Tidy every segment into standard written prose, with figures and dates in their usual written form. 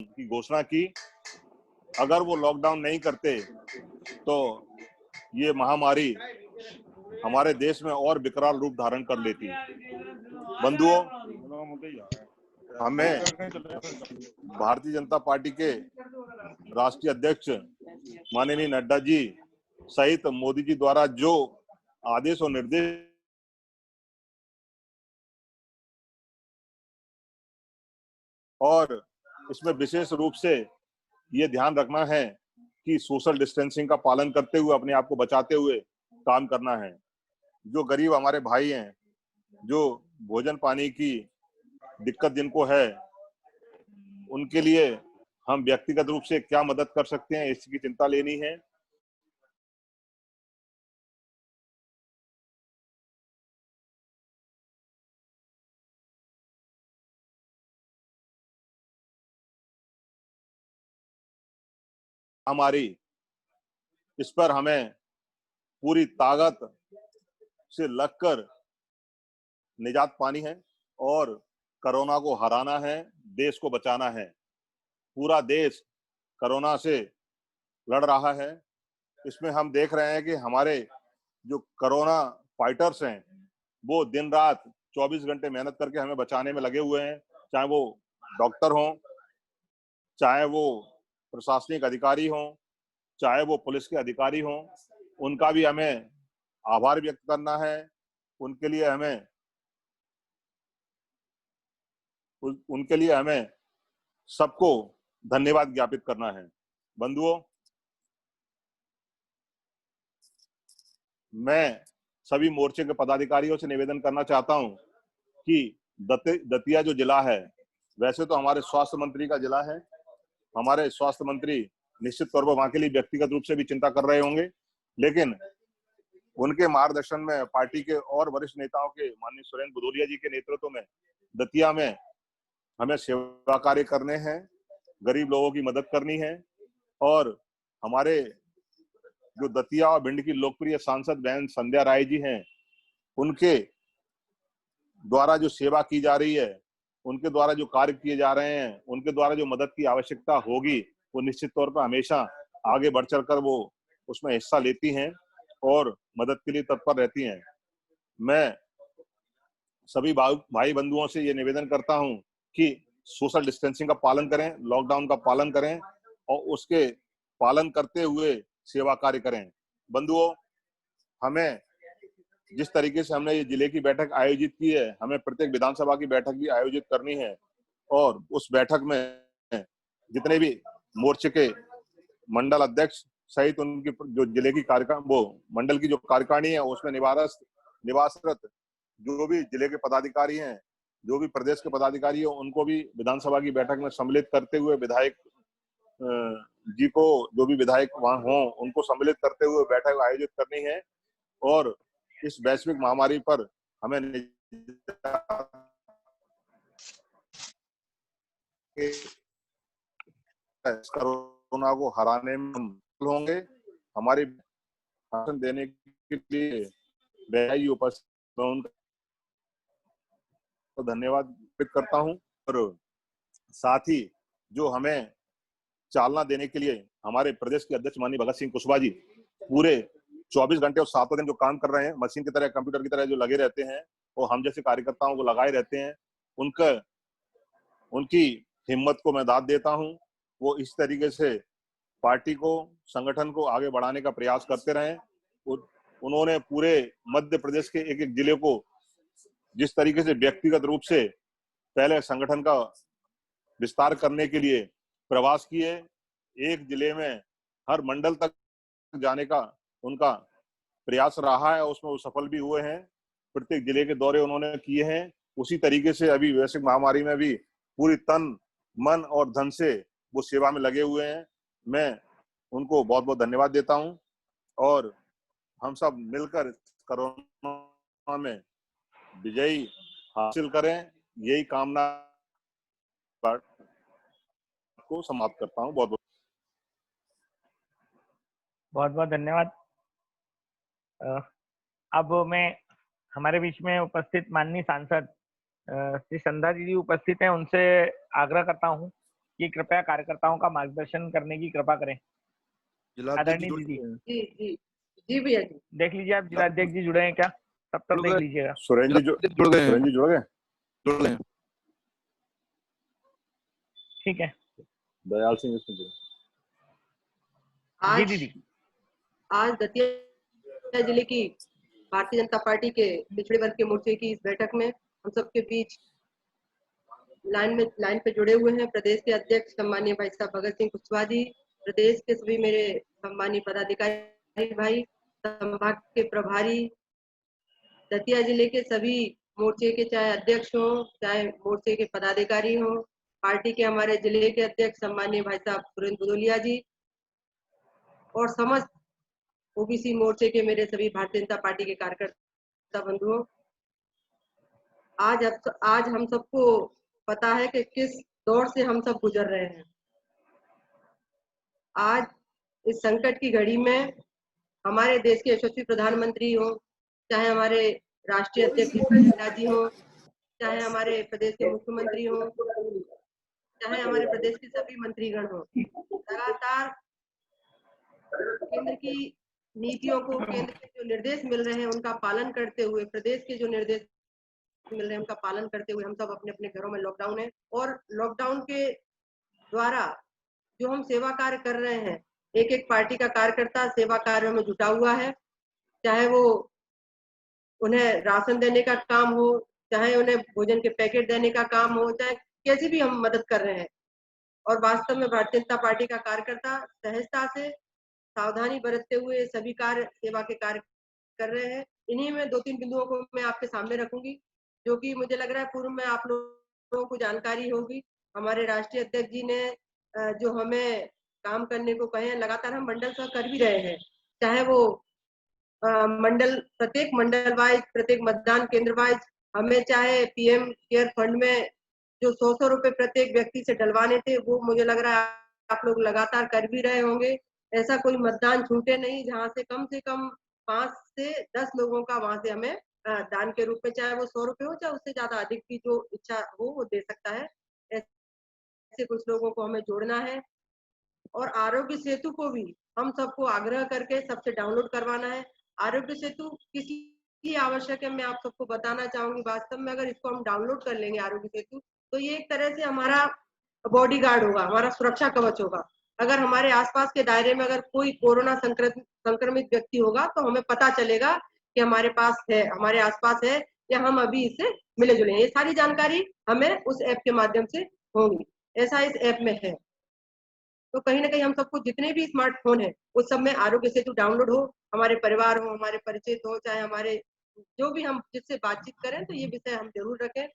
की घोषणा की। अगर वो लॉकडाउन नहीं करते तो ये महामारी हमारे देश में और विकराल रूप धारण कर लेती। बंधुओं, हमें भारतीय जनता पार्टी के राष्ट्रीय अध्यक्ष माननीय नड्डा जी सहित मोदी जी द्वारा जो आदेश और निर्देश और इसमें विशेष रूप से ये ध्यान रखना है कि सोशल डिस्टेंसिंग का पालन करते हुए अपने आप को बचाते हुए काम करना है। जो गरीब हमारे भाई हैं, जो भोजन पानी की दिक्कत जिनको है, उनके लिए हम व्यक्तिगत रूप से क्या मदद कर सकते हैं, इसकी चिंता लेनी है। हमारी इस पर हमें पूरी ताकत से लगकर निजात पानी है और कोरोना को हराना है, देश को बचाना है। पूरा देश कोरोना से लड़ रहा है। इसमें हम देख रहे हैं कि हमारे जो कोरोना फाइटर्स हैं, वो दिन रात 24 घंटे मेहनत करके हमें बचाने में लगे हुए हैं। चाहे वो डॉक्टर हों, चाहे वो प्रशासनिक अधिकारी हों, चाहे वो पुलिस के अधिकारी हों, उनका भी हमें आभार व्यक्त करना है। उनके लिए हमें सबको धन्यवाद ज्ञापित करना है। बंधुओं, मैं सभी मोर्चे के पदाधिकारियों से निवेदन करना चाहता हूं कि दतिया जो जिला है, वैसे तो हमारे स्वास्थ्य मंत्री का जिला है। हमारे स्वास्थ्य मंत्री निश्चित तौर पर वहां के लिए व्यक्तिगत रूप से भी चिंता कर रहे होंगे, लेकिन उनके मार्गदर्शन में पार्टी के और वरिष्ठ नेताओं के माननीय सुरेंद्र भदौरिया जी के नेतृत्व में दतिया में हमें सेवा कार्य करने हैं, गरीब लोगों की मदद करनी है। और हमारे जो दतिया और भिंड की लोकप्रिय सांसद बहन संध्या राय जी हैं, उनके द्वारा जो सेवा की जा रही है, उनके द्वारा जो कार्य किए जा रहे हैं, उनके द्वारा जो मदद की आवश्यकता होगी, वो निश्चित तौर पर हमेशा आगे बढ़ चढ़कर वो उसमें हिस्सा लेती हैं और मदद के लिए तत्पर रहती हैं। मैं सभी भाई बंधुओं से ये निवेदन करता हूं कि सोशल डिस्टेंसिंग का पालन करें, लॉकडाउन का पालन करें और उसके पालन करते हुए सेवा कार्य करें। बंधुओं, हमें जिस तरीके से हमने ये जिले की बैठक आयोजित की है, हमें प्रत्येक विधानसभा की बैठक भी आयोजित करनी है और उस बैठक में जितने भी मोर्चे के मंडल अध्यक्ष सहित उनकी जो जिले की वो मंडल की जो कार्यकारिणी है, उसमें निवासरत जो भी जिले के पदाधिकारी हैं, जो भी प्रदेश के पदाधिकारी हैं, उनको भी विधानसभा की बैठक में सम्मिलित करते हुए विधायक जी को, जो भी विधायक वहां हों, उनको सम्मिलित करते हुए बैठक आयोजित करनी है और इस वैश्विक महामारी पर हमें कोरोना को हराने में हम होंगे। हमारी भाषण देने के लिए उपस्थित तो धन्यवाद व्यक्त करता हूं और साथ ही जो हमें चालना देने के लिए हमारे प्रदेश के अध्यक्ष माननीय भगत सिंह कुशवाहा जी पूरे 24 घंटे और 7 दिन जो काम कर रहे हैं, मशीन की तरह, कंप्यूटर की तरह जो लगे रहते हैं और हम जैसे कार्यकर्ताओं को लगाए रहते हैं, उनकी हिम्मत को मैं दाद देता हूं। वो इस तरीके से पार्टी को, संगठन को आगे बढ़ाने का प्रयास करते रहें। उन्होंने पूरे मध्य प्रदेश के एक एक जिले को जिस तरीके से व्यक्तिगत रूप से पहले संगठन का विस्तार करने के लिए प्रवास किए, एक जिले में हर मंडल तक जाने का उनका प्रयास रहा है, उसमें वो सफल भी हुए हैं। प्रत्येक जिले के दौरे उन्होंने किए हैं। उसी तरीके से अभी वैश्विक महामारी में भी पूरी तन, मन और धन से वो सेवा में लगे हुए हैं। मैं उनको बहुत बहुत धन्यवाद देता हूं और हम सब मिलकर कोरोना में विजयी हासिल करें, यही कामना को समाप्त करता हूं। बहुत बहुत धन्यवाद। अब मैं हमारे बीच में उपस्थित माननीय सांसद श्री संध्या जी उपस्थित हैं, उनसे आग्रह करता हूं कि कृपया कार्यकर्ताओं का मार्गदर्शन करने की कृपा करें। आदरणीय दीदी, जी जी जी भैया जी, देख लीजिए आप जिलाध्यक्ष जी जुड़े हैं क्या, तब तक देख लीजिएगा। सुरेंद्र जी जुड़ गए। ठीक है दयाल सिंह इसमें जुड़े। जी आज दीदी, आज दतिया जिले की भारतीय जनता पार्टी के पिछड़े वर्ग के मोर्चे की इस बैठक में हम सबके बीच लाइन पे जुड़े हुए हैं प्रदेश के अध्यक्ष सम्मानीय भाई साहब भगत सिंह कुशवाहा जी, प्रदेश के सभी मेरे सम्मानीय पदाधिकारी भाई, संभाग के प्रभारी, दतिया जिले के सभी मोर्चे के चाहे अध्यक्ष हो चाहे मोर्चे के पदाधिकारी हो, पार्टी के हमारे जिले के अध्यक्ष सम्मानीय भाई साहब सुरेंद्र बुदोलिया जी और समस्त ओबीसी मोर्चे के मेरे सभी भारतीय जनता पार्टी के कार्यकर्ता बंधुओं, आज हम सबको पता है कि किस दौर से हम सब गुजर रहे हैं। आज इस संकट की घड़ी में हमारे देश के यशस्वी प्रधानमंत्री हो, चाहे हमारे राष्ट्रीय अध्यक्ष नड्डा जी हो, चाहे हमारे प्रदेश के मुख्यमंत्री हो, चाहे हमारे प्रदेश के सभी मंत्रीगण हो, लगातार केंद्र की नीतियों को, केंद्र के जो निर्देश मिल रहे हैं उनका पालन करते हुए, प्रदेश के जो निर्देश मिल रहे हैं उनका पालन करते हुए हम सब अपने अपने घरों में लॉकडाउन है और लॉकडाउन के द्वारा जो हम सेवा कार्य कर रहे हैं, एक एक पार्टी का कार्यकर्ता सेवा कार्यों में जुटा हुआ है, चाहे वो उन्हें राशन देने का काम हो, चाहे उन्हें भोजन के पैकेट देने का काम हो, चाहे कैसी भी हम मदद कर रहे हैं। और वास्तव में भारतीय जनता पार्टी का कार्यकर्ता सहजता से सावधानी बरतते हुए सभी कार्य सेवा के कार्य कर रहे हैं। इन्हीं में 2-3 बिंदुओं को मैं आपके सामने रखूंगी, जो कि मुझे लग रहा है पूर्व में आप लोगों को जानकारी होगी। हमारे राष्ट्रीय अध्यक्ष जी ने जो हमें काम करने को कहे हैं, लगातार हम मंडल सह कर भी रहे हैं, चाहे वो प्रत्येक मंडल वाइज, प्रत्येक मतदान केंद्र वाइज, हमें चाहे पीएम केयर फंड में जो 100 रुपए प्रत्येक व्यक्ति से डलवाने थे, वो मुझे लग रहा है आप लोग लगातार कर भी रहे होंगे। ऐसा कोई मतदान छूटे नहीं जहां से कम 5 से 10 लोगों का वहां से हमें दान के रूप में, चाहे वो 100 रुपए हो चाहे उससे ज्यादा अधिक की जो इच्छा हो वो दे सकता है। ऐसे कुछ लोगों को हमें जोड़ना है और आरोग्य सेतु को भी हम सबको आग्रह करके सबसे डाउनलोड करवाना है। आरोग्य सेतु किस लिए आवश्यक है मैं आप सबको बताना चाहूंगी। वास्तव में अगर इसको हम डाउनलोड कर लेंगे आरोग्य सेतु, तो ये एक तरह से हमारा बॉडीगार्ड होगा, हमारा सुरक्षा कवच होगा। अगर हमारे आसपास के दायरे में अगर कोई कोरोना संक्रमित व्यक्ति होगा तो हमें पता चलेगा कि हमारे पास है, हमारे आसपास है या हम अभी इससे मिले जुले हैं। ये सारी जानकारी हमें उस ऐप के माध्यम से होगी, ऐसा इस ऐप में है। तो कहीं ना कहीं हम सबको जितने भी स्मार्टफोन है उस सब में आरोग्य सेतु डाउनलोड हो, हमारे परिवार हो, हमारे परिचित हो, चाहे हमारे जो भी हम जिससे बातचीत करें, तो ये विषय हम जरूर रखें।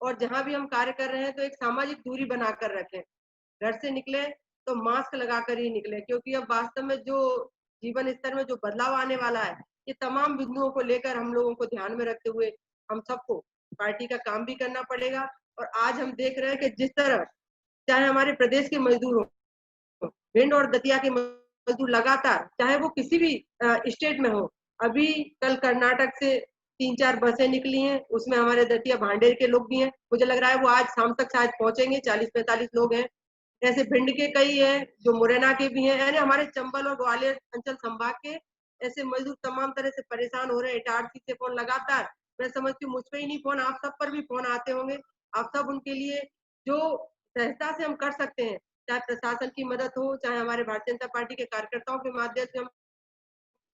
और जहां भी हम कार्य कर रहे हैं तो एक सामाजिक दूरी बनाकर रखें। घर से निकले तो मास्क लगाकर ही निकले, क्योंकि अब वास्तव में जो जीवन स्तर में जो बदलाव आने वाला है, ये तमाम बिंदुओं को लेकर हम लोगों को ध्यान में रखते हुए हम सबको पार्टी का काम भी करना पड़ेगा। और आज हम देख रहे हैं कि जिस तरह चाहे हमारे प्रदेश के मजदूर हो, भिंड और दतिया के मजदूर लगातार, चाहे वो किसी भी स्टेट में हो, अभी कल कर्नाटक से 3-4 बसें निकली हैं, उसमें हमारे दतिया भांडेर के लोग भी हैं। मुझे लग रहा है वो आज शाम तक शायद पहुंचेंगे, 40-45 लोग हैं। ऐसे भिंड के कई हैं, जो मुरैना के भी हैं, यानी हमारे चंबल और ग्वालियर अंचल संभाग के ऐसे मजदूर तमाम तरह से परेशान हो रहे हैं। इटारसी से फोन लगातार, मैं समझती हूँ मुझ पे ही नहीं फोन, आप सब पर भी फोन आते होंगे। आप सब उनके लिए जो सहजता से हम कर सकते हैं, चाहे प्रशासन की मदद हो, चाहे हमारे भारतीय जनता पार्टी के कार्यकर्ताओं के माध्यम से हम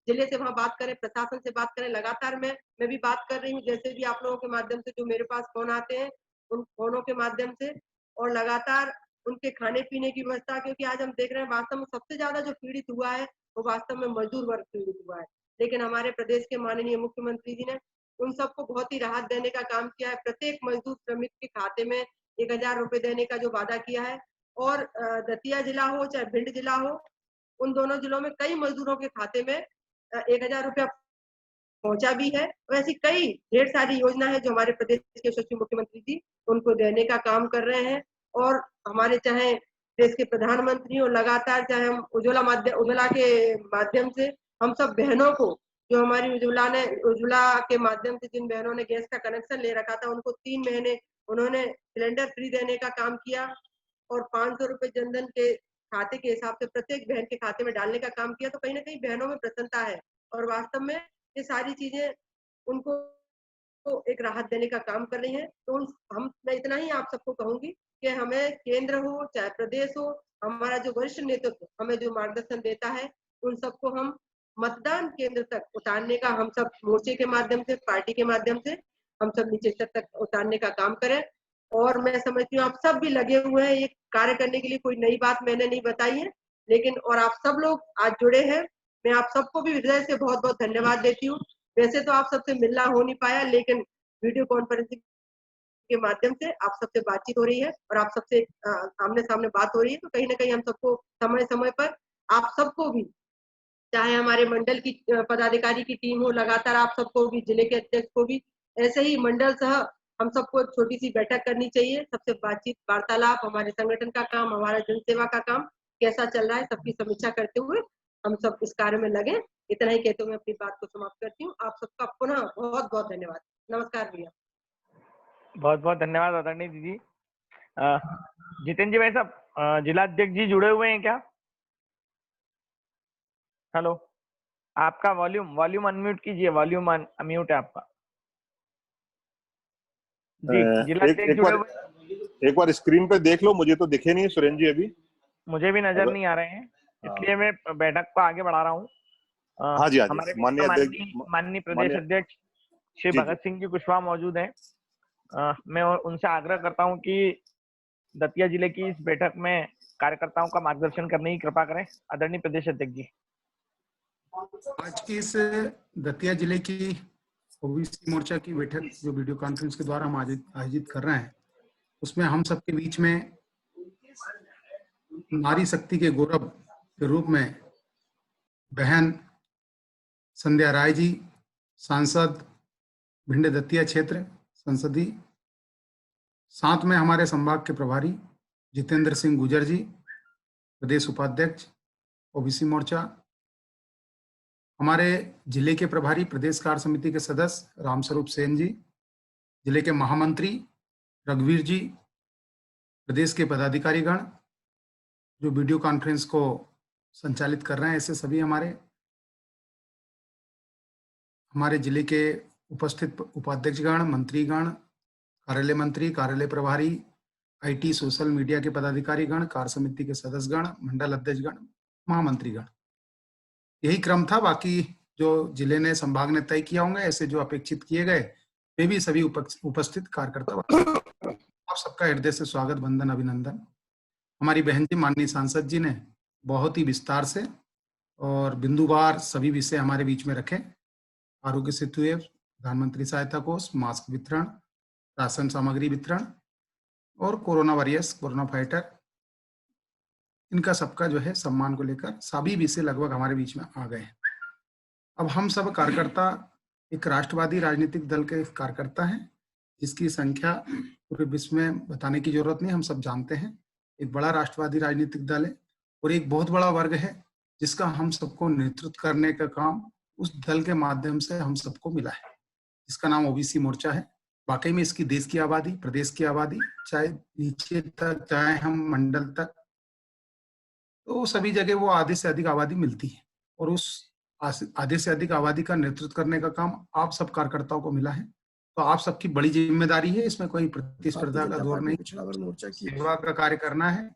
जिले से वहां बात करें, प्रशासन से बात करें। लगातार मैं भी बात कर रही हूँ, जैसे भी आप लोगों के माध्यम से जो मेरे पास फोन आते हैं उन फोनों के माध्यम से, और लगातार उनके खाने पीने की व्यवस्था, क्योंकि आज हम देख रहे हैं वास्तव में सबसे ज्यादा जो पीड़ित हुआ है वो वास्तव में मजदूर वर्ग पीड़ित हुआ है। लेकिन हमारे प्रदेश के माननीय मुख्यमंत्री जी ने उन सबको बहुत ही राहत देने का काम किया है। प्रत्येक मजदूर श्रमिक के खाते में 1000 रुपए देने का जो वादा किया है, और दतिया जिला हो चाहे भिंड जिला हो, उन दोनों जिलों में कई मजदूरों के खाते में 1000 रुपया पहुंचा भी है। वैसी कई ढेर सारी योजना है जो हमारे प्रदेश के यशस्वी मुख्यमंत्री जी उनको देने का काम कर रहे हैं। और हमारे चाहे देश के प्रधानमंत्री हो, लगातार चाहे हम उज्ज्वला के माध्यम से हम सब बहनों को, जो हमारी उज्ज्वला के माध्यम से जिन बहनों ने गैस का कनेक्शन ले रखा था, उनको 3 महीने उन्होंने सिलेंडर फ्री देने का काम किया। और 500 रुपए जनधन के खाते के हिसाब से प्रत्येक बहन के खाते में डालने का काम किया, तो कहीं ना कहीं बहनों में प्रसन्नता है और वास्तव में ये सारी चीजें उनको तो एक राहत देने का काम कर रही हैं। तो मैं इतना ही आप सबको कहूंगी कि हमें केंद्र हो चाहे प्रदेश हो, हमारा जो वरिष्ठ नेतृत्व हमें जो मार्गदर्शन देता है, उन सबको हम मतदान केंद्र तक उतारने का हम सब मोर्चे के माध्यम से, पार्टी के माध्यम से हम सब नीचे स्तर तक उतारने का काम करें। और मैं समझती हूँ आप सब भी लगे हुए हैं ये कार्य करने के लिए, कोई नई बात मैंने नहीं बताई है, लेकिन और आप सब लोग आज जुड़े हैं, मैं आप सबको भी हृदय से बहुत बहुत धन्यवाद देती हूँ। वैसे तो आप सबसे मिलना हो नहीं पाया, लेकिन वीडियो कॉन्फ्रेंसिंग के माध्यम से आप सबसे बातचीत हो रही है और आप सबसे आमने सामने बात हो रही है, तो कहीं ना कहीं हम सबको समय समय पर आप सबको भी, चाहे हमारे मंडल की पदाधिकारी की टीम हो, लगातार आप सबको भी, जिले के अध्यक्ष को भी, ऐसे ही मंडल सह हम सबको एक छोटी सी बैठक करनी चाहिए, सबसे बातचीत वार्तालाप, हमारे संगठन का काम, हमारा जनसेवा का काम कैसा चल रहा है, सबकी समीक्षा करते हुए हम सब इस कार्य में लगे। इतना ही कहते हुए अपनी बात को समाप्त करती हूँ। आप सबका पुनः बहुत बहुत धन्यवाद। नमस्कार भैया। बहुत बहुत धन्यवाद आदरणीय दीदी। जितेंद्र जी भाई साहब, जिला अध्यक्ष जी जुड़े हुए हैं क्या? हेलो, आपका वॉल्यूम अनम्यूट कीजिए, वॉल्यूम अनम्यूट है आपका जी। जिला अध्यक्ष जुड़े हुए, एक बार स्क्रीन पे देख लो, मुझे तो दिखे नहीं है सुरेंद्र जी अभी। मुझे भी नजर नहीं आ रहे हैं, इसलिए मैं बैठक को आगे बढ़ा रहा हूँ। हाँ जी, हाँ जी। हमारे माननीय माननीय प्रदेश अध्यक्ष श्री भगत सिंह जी कुशवाहा मौजूद हैं। मैं उनसे आग्रह करता हूं कि दतिया जिले की इस बैठक में कार्यकर्ताओं का मार्गदर्शन करने की कृपा करें। आदरणीय प्रदेश अध्यक्ष जी। आज की इस दतिया जिले की ओबीसी मोर्चा की बैठक जो वीडियो कॉन्फ्रेंस के द्वारा हम आयोजित कर रहे हैं, उसमें हम सबके बीच में नारी शक्ति के गौरव के रूप में बहन संध्या राय जी, सांसद भिंड दतिया क्षेत्र संसदीय, साथ में हमारे संभाग के प्रभारी जितेंद्र सिंह गुजर जी, प्रदेश उपाध्यक्ष ओबीसी मोर्चा, हमारे जिले के प्रभारी प्रदेश कार्य समिति के सदस्य रामस्वरूप सेन जी, जिले के महामंत्री रघुवीर जी, प्रदेश के पदाधिकारीगण जो वीडियो कॉन्फ्रेंस को संचालित कर रहे हैं, ऐसे सभी हमारे जिले के उपस्थित उपाध्यक्षगण, मंत्रीगण, कार्यालय मंत्री, कार्यालय प्रभारी, आईटी सोशल मीडिया के पदाधिकारीगण, कार्य समिति के सदस्यगण, मंडल अध्यक्षगण, महामंत्रीगण, यही क्रम था। बाकी जो जिले ने, संभाग ने तय किया होंगे, ऐसे जो अपेक्षित किए गए वे भी सभी उपस्थित कार्यकर्ता, आप सबका हृदय से स्वागत, वंदन, अभिनंदन। हमारी बहन जी माननीय सांसद जी ने बहुत ही विस्तार से और बिंदुवार सभी विषय हमारे बीच में रखे। आरोग्य सेतु ऐप, प्रधानमंत्री सहायता कोष, मास्क वितरण, राशन सामग्री वितरण और कोरोना वॉरियर्स, कोरोना फाइटर, इनका सबका जो है सम्मान को लेकर सभी विषय लगभग हमारे बीच में आ गए हैं। अब हम सब कार्यकर्ता एक राष्ट्रवादी राजनीतिक दल के कार्यकर्ता हैं, जिसकी संख्या पूरे विश्व में बताने की जरूरत नहीं, हम सब जानते हैं। एक बड़ा राष्ट्रवादी राजनीतिक दल है और एक बहुत बड़ा वर्ग है जिसका हम सबको नेतृत्व करने का काम उस दल के माध्यम से हम सबको मिला है, जिसका नाम ओबीसी मोर्चा है। वाकई में इसकी देश की आबादी, प्रदेश की आबादी, चाहे नीचे तक, चाहे हम मंडल तक, तो सभी जगह वो आधे से अधिक आबादी मिलती है और उस आधे से अधिक आबादी का नेतृत्व करने का काम आप सब कार्यकर्ताओं को मिला है। तो आप सबकी बड़ी जिम्मेदारी है, इसमें कोई प्रतिस्पर्धा का दौर नहीं, मोर्चा की सेवा का कार्य करना है।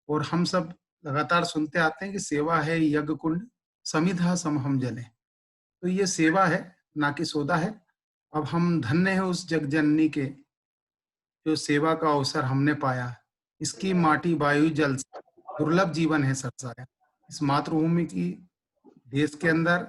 और हम सब लगातार सुनते आते हैं कि सेवा है यज्ञ कुंड, समिधा सम हम जले, तो ये सेवा है, ना कि सौदा है। अब हम धन्य है उस जग जननी के जो सेवा का अवसर हमने पाया, इसकी माटी वायु जल दुर्लभ जीवन है सरसाया। इस मातृभूमि की देश के अंदर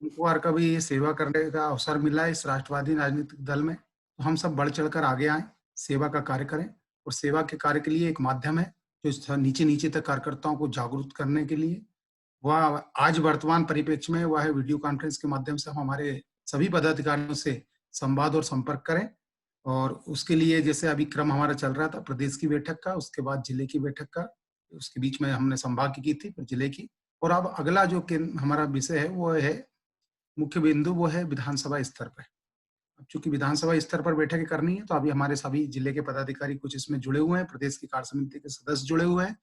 उनको और कभी ये सेवा करने का अवसर मिला है इस राष्ट्रवादी राजनीतिक दल में, तो हम सब बढ़ चढ़कर आगे आए, सेवा का कार्य करें। और सेवा के कार्य के लिए एक माध्यम है जो नीचे नीचे तक कार्यकर्ताओं को जागरूक करने के लिए, वह आज वर्तमान परिप्रेक्ष्य में वह है वीडियो कॉन्फ्रेंस के माध्यम से हम हमारे सभी पदाधिकारियों से संवाद और संपर्क करें। और उसके लिए जैसे अभी क्रम हमारा चल रहा था प्रदेश की बैठक का, उसके बाद जिले की बैठक का, उसके बीच में हमने संभाग की थी, फिर जिले की, और अब अगला जो हमारा विषय है वो है मुख्य बिंदु, वो है विधानसभा स्तर पर। अब चूंकि विधानसभा स्तर पर बैठकें करनी है तो अभी हमारे सभी जिले के पदाधिकारी कुछ इसमें जुड़े हुए हैं, प्रदेश की कार्य समिति के सदस्य जुड़े हुए हैं।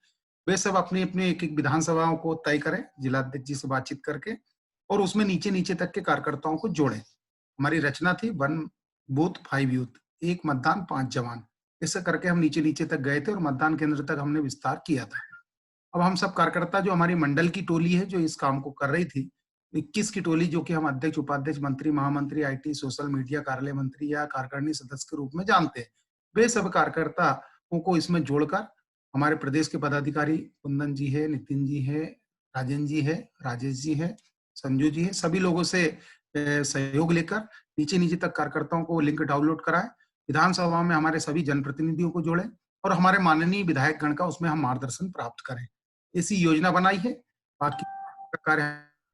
वे सब अपनी अपनी एक एक विधानसभाओं को तय करें, जिलाध्यक्ष जी से बातचीत करके, और उसमें नीचे नीचे तक के कार्यकर्ताओं को जोड़ें। हमारी रचना थी 1 बूथ 5 यूथ, 1 मतदान 5 जवान। ऐसे करके हम नीचे नीचे तक गए थे और मतदान केंद्र तक हमने विस्तार किया था। अब हम सब कार्यकर्ता जो हमारी मंडल की टोली है जो इस काम को कर रही थी, 21 की टोली जो कि हम अध्यक्ष, उपाध्यक्ष, मंत्री, महामंत्री, आईटी, सोशल मीडिया, कार्यालय मंत्री या कार्यकारिणी सदस्य के रूप में जानते हैं, वे सब कार्यकर्ताओं को इसमें जोड़कर हमारे प्रदेश के पदाधिकारी कुंदन जी है, नितिन जी है, राजेंद्र जी है, राजेश जी है, संजू जी है, सभी लोगों से सहयोग लेकर नीचे नीचे तक कार्यकर्ताओं को लिंक डाउनलोड कराएं, विधानसभा में हमारे सभी जनप्रतिनिधियों को जोड़ें और हमारे माननीय विधायक गण का उसमें हम मार्गदर्शन प्राप्त करें। ऐसी योजना बनाई है। बाकी कार्य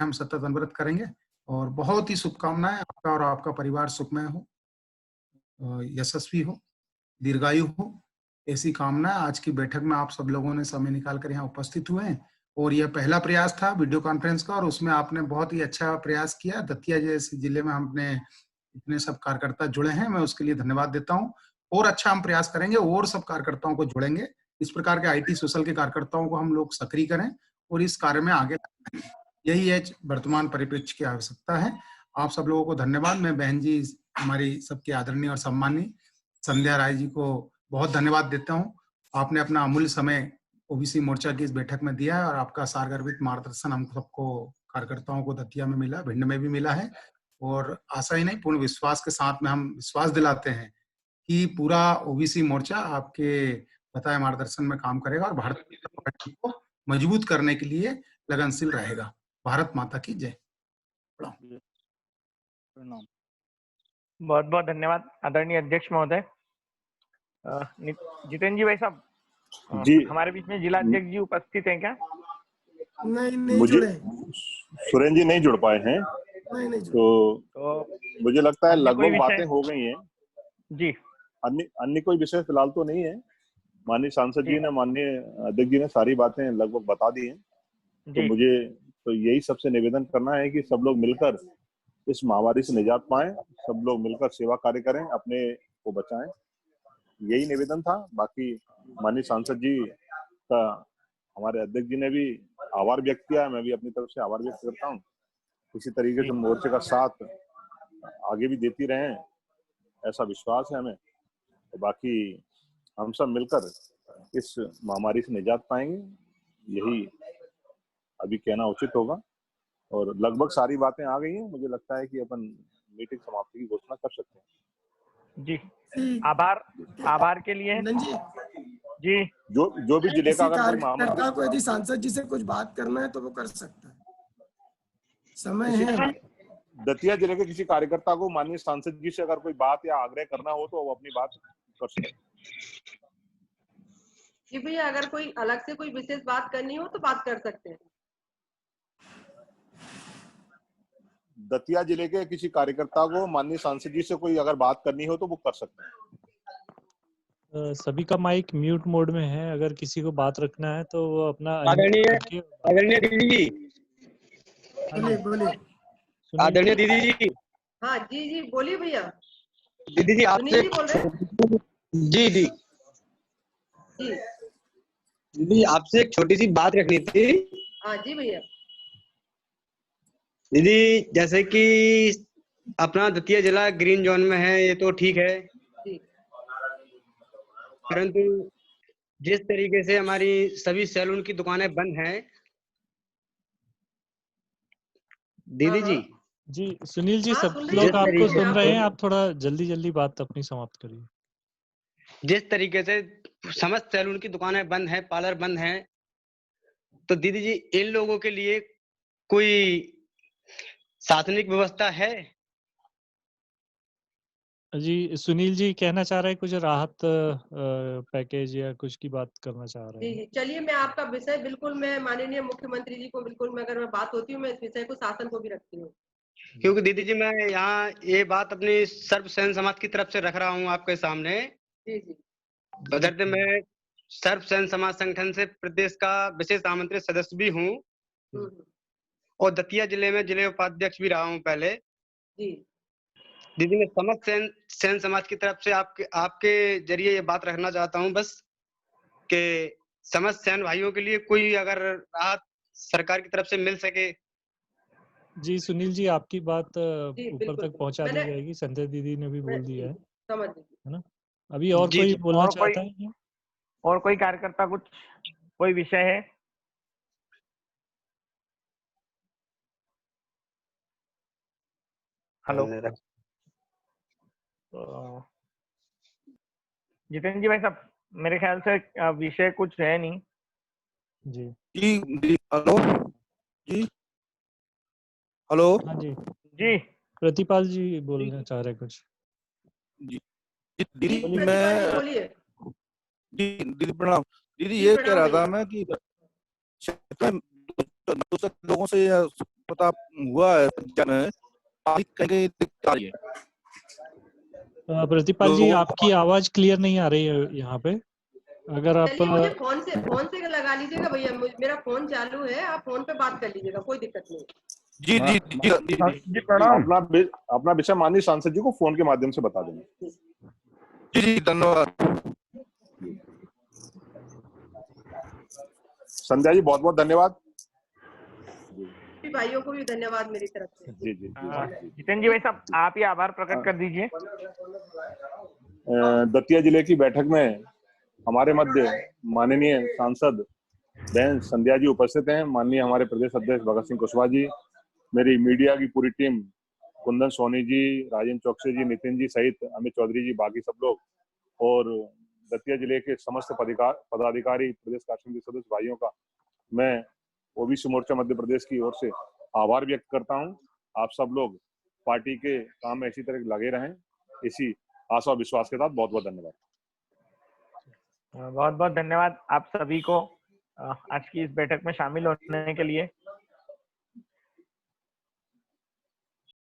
हम सतत अनवरत करेंगे और बहुत ही शुभकामनाएं, आपका और आपका परिवार सुखमय हो, यशस्वी हो, दीर्घायु हो, ऐसी कामना। आज की बैठक में आप सब लोगों ने समय निकालकर यहाँ उपस्थित हुए हैं और यह पहला प्रयास था वीडियो कॉन्फ्रेंस का और उसमें आपने बहुत ही अच्छा प्रयास किया। दतिया जैसे जिले में हमने इतने सब कार्यकर्ता जुड़े हैं, मैं उसके लिए धन्यवाद देता हूँ। और अच्छा हम प्रयास करेंगे और सब कार्यकर्ताओं को जोड़ेंगे। इस प्रकार के आईटी सोशल के कार्यकर्ताओं को हम लोग सक्रिय करें और इस कार्य में आगे बढ़ें। यही है वर्तमान परिप्रेक्ष्य की आवश्यकता है। आप सब लोगों को धन्यवाद। मैं बहन जी हमारी सबके आदरणीय और सम्माननीय संध्या राय जी को बहुत धन्यवाद देता हूँ। आपने अपना अमूल्य समय ओबीसी मोर्चा की इस बैठक में दिया है और आपका सारगर्भित मार्गदर्शन हम सबको कार्यकर्ताओं को दतिया में मिला, भिंड में भी मिला है और आशा ही नहीं पूर्ण विश्वास के साथ में हम विश्वास दिलाते हैं कि पूरा ओबीसी मोर्चा आपके बताए मार्गदर्शन में काम करेगा और भारत को मजबूत करने के लिए लगनशील रहेगा। भारत माता की जय। बहुत बहुत धन्यवाद आदरणीय अध्यक्ष महोदय। जितेंद्र जी भाई साहब जी, हमारे बीच में जिला अध्यक्ष जी उपस्थित हैं क्या? नहीं मुझे जुड़े। सुरेंद्र जी नहीं जुड़ पाए हैं। नहीं तो मुझे लगता है लगभग बातें हो गई हैं जी। अन्य कोई विषय फिलहाल तो नहीं है। माननीय सांसद जी ने, माननीय अध्यक्ष जी ने सारी बातें लगभग बता दी हैं। तो मुझे तो यही सबसे निवेदन करना है कि सब लोग मिलकर इस महामारी से निजात पाएं, सब लोग मिलकर सेवा कार्य करें, अपने को बचाएं। यही निवेदन था। बाकी माननीय सांसद जी का हमारे अध्यक्ष जी ने भी आभार व्यक्त किया, मैं भी अपनी तरफ से आभार व्यक्त करता हूँ। इसी तरीके से मोर्चे का साथ आगे भी देती रहें, ऐसा विश्वास है हमें। तो बाकी हम सब मिलकर इस महामारी से निजात पाएंगे, यही अभी कहना उचित होगा। और लगभग सारी बातें आ गई हैं। मुझे लगता है कि अपन मीटिंग समाप्ति की घोषणा कर सकते हैं। जी, आभार के लिए जी। जो भी जिले का अगर कार्यकर्ता को यदि सांसद जी से कुछ बात करना है तो वो कर सकता है, समय है। दतिया जिले के किसी कार्यकर्ता को माननीय सांसद जी से अगर कोई बात या आग्रह करना हो तो वो अपनी बात कर सकते हैं। जी भैया, अगर कोई अलग से कोई विशेष बात करनी हो तो बात कर सकते हैं। दतिया जिले के किसी कार्यकर्ता को माननीय सांसद जी से कोई अगर बात करनी हो तो वो कर सकते हैं। सभी का माइक म्यूट मोड में है, अगर किसी को बात रखना है तो वो अपना आदरणीय दीदी जी, बोलिए आदरणीय दीदी जी। हाँ जी बोलिए भैया। दीदी जी आपसे बोल रहे जी दीदी आपसे एक छोटी सी बात रखनी थी। हाँ जी भैया। दीदी जैसे कि अपना दतिया जिला ग्रीन जोन में है, ये तो ठीक है, परंतु जिस तरीके से हमारी सभी सैलून की दुकानें बंद हैं दीदी जी सुनील जी, सब लोग आपको सुन रहे हैं, आप थोड़ा जल्दी बात अपनी समाप्त करिए। जिस तरीके से समस्त सैलून की दुकानें बंद हैं, पार्लर बंद हैं, तो दीदी जी इन लोगों के लिए कोई शासनिक व्यवस्था है? जी सुनील जी कहना चाह रहे हैं कुछ राहत पैकेज या कुछ की बात करना चाह रहे हैं। जी चलिए, मैं आपका विषय बिल्कुल, मैं माननीय मुख्यमंत्री जी को बिल्कुल, मैं अगर मैं बात होती हूँ मैं इस विषय को शासन को भी रखती हूँ। क्योंकि दीदी जी मैं यहाँ ये बात अपनी सर्वसैन समाज की तरफ से रख रहा हूँ आपके सामने। जी बदरते मैं सर्वसैन समाज संगठन से प्रदेश का विशेष आमंत्रित सदस्य भी हूँ और दतिया जिले में जिले उपाध्यक्ष भी रहा हूँ पहले। जी दीदी मैं समस्त सेन समाज की तरफ से आपके जरिए ये बात रखना चाहता हूँ बस कि समस्त सेन भाइयों के लिए कोई अगर राहत सरकार की तरफ से मिल सके। जी सुनील जी, आपकी बात जी ऊपर बिल्कुल तक पहुंचा दी मैंने जाएगी। संध्या दीदी ने भी बोल दिया है समझ लीजिए। है ना? अभी और जी कोई जी बोलना और कोई चाहता है क्या? और कोई कार्यकर्ता कुछ कोई विषय है? हेलो जितेंद्र जी भाई साहब, मेरे ख्याल से विषय कुछ है नहीं। जी जी हेलो जी हेलो हाँ जी, जी प्रतिपाल जी बोलना चाह रहे कुछ। जी जी दीदी प्रतिपाल जी बोलिए। जी दीदी प्रणाम। दीदी जी ये कह प्रणाम रहा था भैया। मैं कि दूसरे लोगों से यह पता हुआ है में कहीं कहीं दिक्कत आ रही है प्रतिपाल जी, लोगों आपकी आवाज क्लियर नहीं आ रही है यहाँ पे। अगर आप चलिए मुझे फोन से लगा लीजिएगा भैया, मेरा फोन चालू है, आप फोन पे बात कर लीजिएगा, कोई दिक्कत नहीं। जी जी जी जी जी प्रणाम। अपना विषय माननीय सांसद जी को फोन के माध्यम से बता देंगे। जी जी धन्यवाद। संध्या जी बहुत बहुत धन्यवाद। भाइयों को भी धन्यवाद मेरी तरफ से। जी जी जी जितेंद्र जी भाई साहब, आप ही आभार प्रकट कर दीजिए। दतिया जिले की बैठक में हमारे मध्य माननीय सांसद बहन संध्या जी उपस्थित हैं, माननीय हमारे प्रदेश अध्यक्ष भगत सिंह कुशवाहा जी, मेरी मीडिया की पूरी टीम, कुंदन सोनी जी, राजेंद्र चौकसे जी, नितिन जी सहित अमित चौधरी जी, बाकी सब लोग, और दतिया जिले के समस्त पदाधिकारी, प्रदेश कार्यसमिति सदस्य भाइयों का मैं ओबीसी मोर्चा मध्य प्रदेश की ओर से आभार व्यक्त करता हूं। आप सब लोग पार्टी के काम में इसी तरह लगे रहें, इसी आशा और विश्वास के साथ बहुत बहुत धन्यवाद। बहुत बहुत धन्यवाद आप सभी को आज की इस बैठक में शामिल होने के लिए।